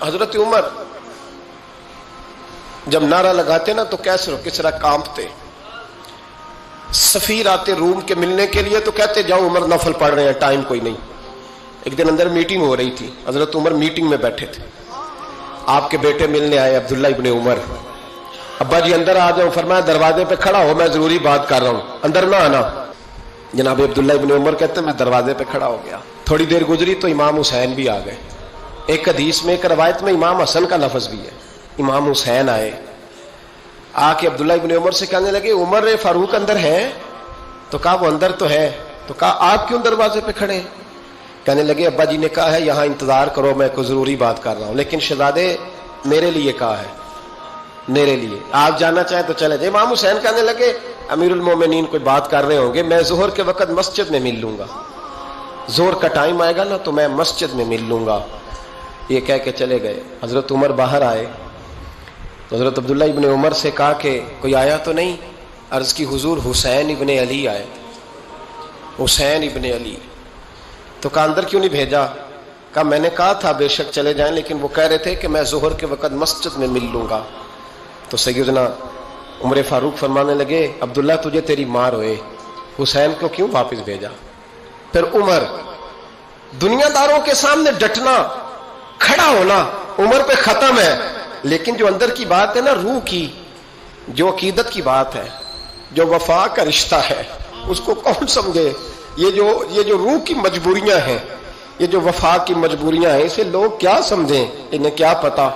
حضرت عمر جب نعرہ لگاتے نا تو کیسر و کسرا کانپتے. سفیر آتے روم کے ملنے کے لیے تو کہتے جاؤ عمر نفل پڑھ رہے ہیں، ٹائم کوئی نہیں. ایک دن اندر میٹنگ ہو رہی تھی، حضرت عمر میٹنگ میں بیٹھے تھے. آپ کے بیٹے ملنے آئے عبداللہ ابن عمر. ابا جی اندر آ جاؤ. فرمایا دروازے پہ کھڑا ہو، میں ضروری بات کر رہا ہوں، اندر نہ آنا. جناب عبداللہ ابن عمر کہتے میں دروازے پہ کھڑا ہو گیا. تھوڑی دیر گزری تو امام حسین بھی آ گئے. ایک حدیث میں ایک روایت میں امام حسن کا لفظ بھی ہے. امام حسین آئے، آ کے عبداللہ ابن عمر سے کہنے لگے عمر فاروق اندر ہے؟ تو کہا وہ اندر تو ہے. تو کہا آپ کیوں دروازے پہ کھڑے ہیں؟ کہنے لگے ابا جی نے کہا ہے یہاں انتظار کرو، میں کوئی ضروری بات کر رہا ہوں، لیکن شہزادے میرے لیے کہا ہے، میرے لیے آپ جانا چاہیں تو چلے جائیں. امام حسین کہنے لگے امیر المومنین کوئی بات کر رہے ہوں گے، میں ظہر کے وقت مسجد میں مل لوں گا، ظہر کا ٹائم آئے گا نا تو میں مسجد میں مل لوں گا. یہ کہہ کے چلے گئے. حضرت عمر باہر آئے تو حضرت عبداللہ ابن عمر سے کہا کہ کوئی آیا تو نہیں؟ عرض کی حضور حسین ابن علی آئے. حسین ابن علی. تو کہا اندر کیوں نہیں بھیجا؟ کہا میں نے کہا تھا بے شک چلے جائیں، لیکن وہ کہہ رہے تھے کہ میں ظہر کے وقت مسجد میں مل لوں گا. تو سیدنا عمر فاروق فرمانے لگے عبداللہ تجھے تیری مار ہوئے، حسین کو کیوں واپس بھیجا؟ پھر عمر دنیا داروں کے سامنے ڈٹنا، کھڑا ہونا عمر پہ ختم ہے، لیکن جو اندر کی بات ہے نا، روح کی، جو عقیدت کی بات ہے، جو وفا کا رشتہ ہے، اس کو کون سمجھے؟ یہ جو روح کی مجبوریاں ہیں، یہ جو وفا کی مجبوریاں ہیں، اسے لوگ کیا سمجھیں؟ انہیں کیا پتا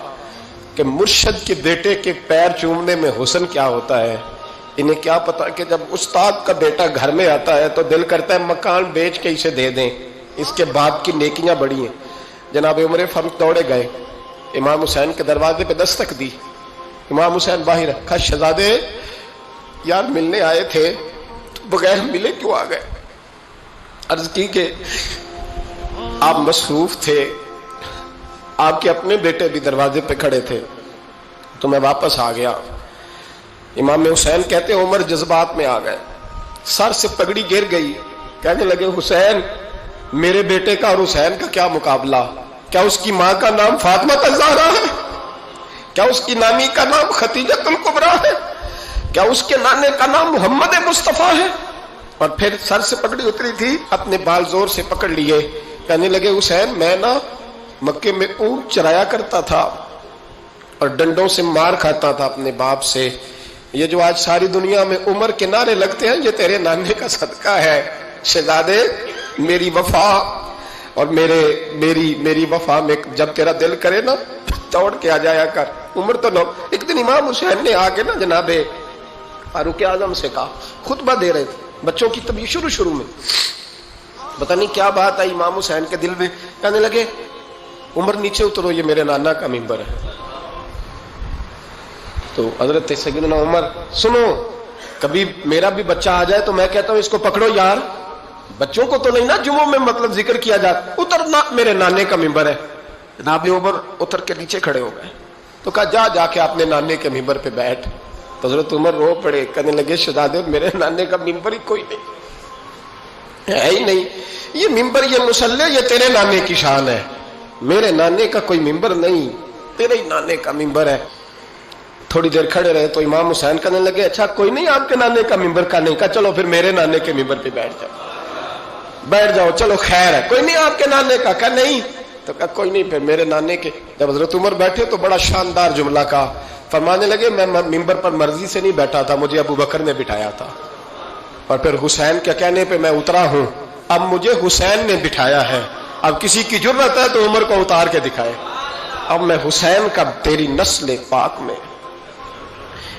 کہ مرشد کے بیٹے کے پیر چومنے میں حسن کیا ہوتا ہے. انہیں کیا پتا کہ جب استاد کا بیٹا گھر میں آتا ہے تو دل کرتا ہے مکان بیچ کے اسے دے دیں، اس کے باپ کی نیکیاں بڑی ہیں. جناب عمر فاروق دوڑے گئے، امام حسین کے دروازے پہ دستک دی. امام حسین باہر رکھا. شہزادے یار ملنے آئے تھے تو بغیر ملے کیوں آ گئے؟ عرض کی کہ آپ مصروف تھے، آپ کے اپنے بیٹے بھی دروازے پہ کھڑے تھے تو میں واپس آ گیا. امام حسین کہتے عمر جذبات میں آ گئے، سر سے پگڑی گر گئی. کہنے لگے حسین میرے بیٹے کا اور حسین کا کیا مقابلہ؟ کیا اس کی ماں کا نام فاطمہ الزہرا ہے؟ کیا اس کی نانی کا نام خدیجہ الکبریٰ ہے؟ کیا اس کے نانے کا نام محمد مصطفیٰ ہے؟ اور پھر سر سے پگڑی اتری تھی، اپنے بال زور سے پکڑ لیے. کہنے لگے حسین میں نا مکے میں اونٹ چرایا کرتا تھا اور ڈنڈوں سے مار کھاتا تھا اپنے باپ سے. یہ جو آج ساری دنیا میں عمر کے نعرے لگتے ہیں یہ تیرے نانے کا صدقہ ہے. شہزادے میری وفا اور میری وفا میں جب تیرا دل کرے نا دوڑ کے آ جایا کر. عمر تو نو. ایک دن امام حسین نے آ کے نا جناب فاروق اعظم سے کہا، خطبہ دے رہے تھے بچوں کی طبیعت شروع میں، پتہ نہیں کیا بات آئی امام حسین کے دل میں. کہنے لگے عمر نیچے اترو، یہ میرے نانا کا ممبر ہے. تو حضرت سیدنا عمر سنو، کبھی میرا بھی بچہ آ جائے تو میں کہتا ہوں اس کو پکڑو یار، بچوں کو تو نہیں نا جمعوں میں مطلب ذکر کیا جاتا، اترنا میرے نانے کا ممبر ہے. جناب عمر اتر کے نیچے کھڑے ہو گئے تو کہا جا کے اپنے نانے کے ممبر پہ بیٹھ. تو حضرت عمر رو پڑے. کہنے لگے شہزادے میرے نانے کا ممبر ہی کوئی نہیں ہے ہی نہیں، یہ ممبر یہ مصلی یہ تیرے نانے کی شان ہے، میرے نانے کا کوئی ممبر نہیں، تیرے ہی نانے کا ممبر ہے. تھوڑی دیر کھڑے رہے تو امام حسین کہنے لگے اچھا کوئی نہیں آپ کے نانے کا ممبر کا نہیں؟ کہا چلو پھر میرے نانے کے ممبر پہ بیٹھ جاؤ چلو خیر ہے. کوئی نہیں آپ کے نانے کا؟ کہا نہیں. تو کہا کوئی نہیں پھر میرے نانے کے. جب حضرت عمر بیٹھے تو بڑا شاندار جملہ کہا، فرمانے لگے میں ممبر پر مرضی سے نہیں بیٹھا تھا، مجھے ابو بکر نے بٹھایا تھا، اور پھر حسین کے کہنے پہ میں اترا ہوں، اب مجھے حسین نے بٹھایا ہے. اب کسی کی جرت ہے تو عمر کو اتار کے دکھائے، اب میں حسین کا تیری نسل پاک میں.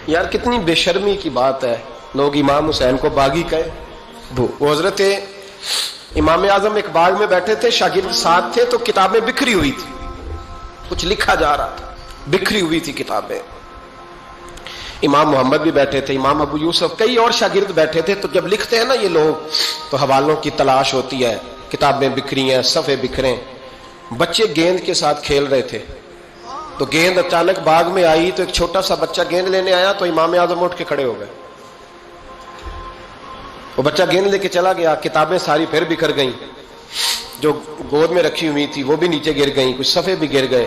یار کتنی بے شرمی کی بات ہے، لوگ امام حسین کو باغی کہے. وہ حضرت امام اعظم ایک باغ میں بیٹھے تھے، شاگرد ساتھ تھے، تو کتابیں بکھری ہوئی تھی، کچھ لکھا جا رہا تھا، بکھری ہوئی تھی کتابیں. امام محمد بھی بیٹھے تھے، امام ابو یوسف، کئی اور شاگرد بیٹھے تھے. تو جب لکھتے ہیں نا یہ لوگ تو حوالوں کی تلاش ہوتی ہے، کتابیں بکھری ہیں، صفحے بکھرے. بچے گیند کے ساتھ کھیل رہے تھے تو گیند اچانک باغ میں آئی تو ایک چھوٹا سا بچہ گیند لینے آیا تو امام اعظم اٹھ کے کھڑے ہو گئے. وہ بچہ گیند لے کے چلا گیا، کتابیں ساری پھر بکھر گئیں، جو گود میں رکھی ہوئی تھی وہ بھی نیچے گر گئیں، کچھ صفحے بھی گر گئے.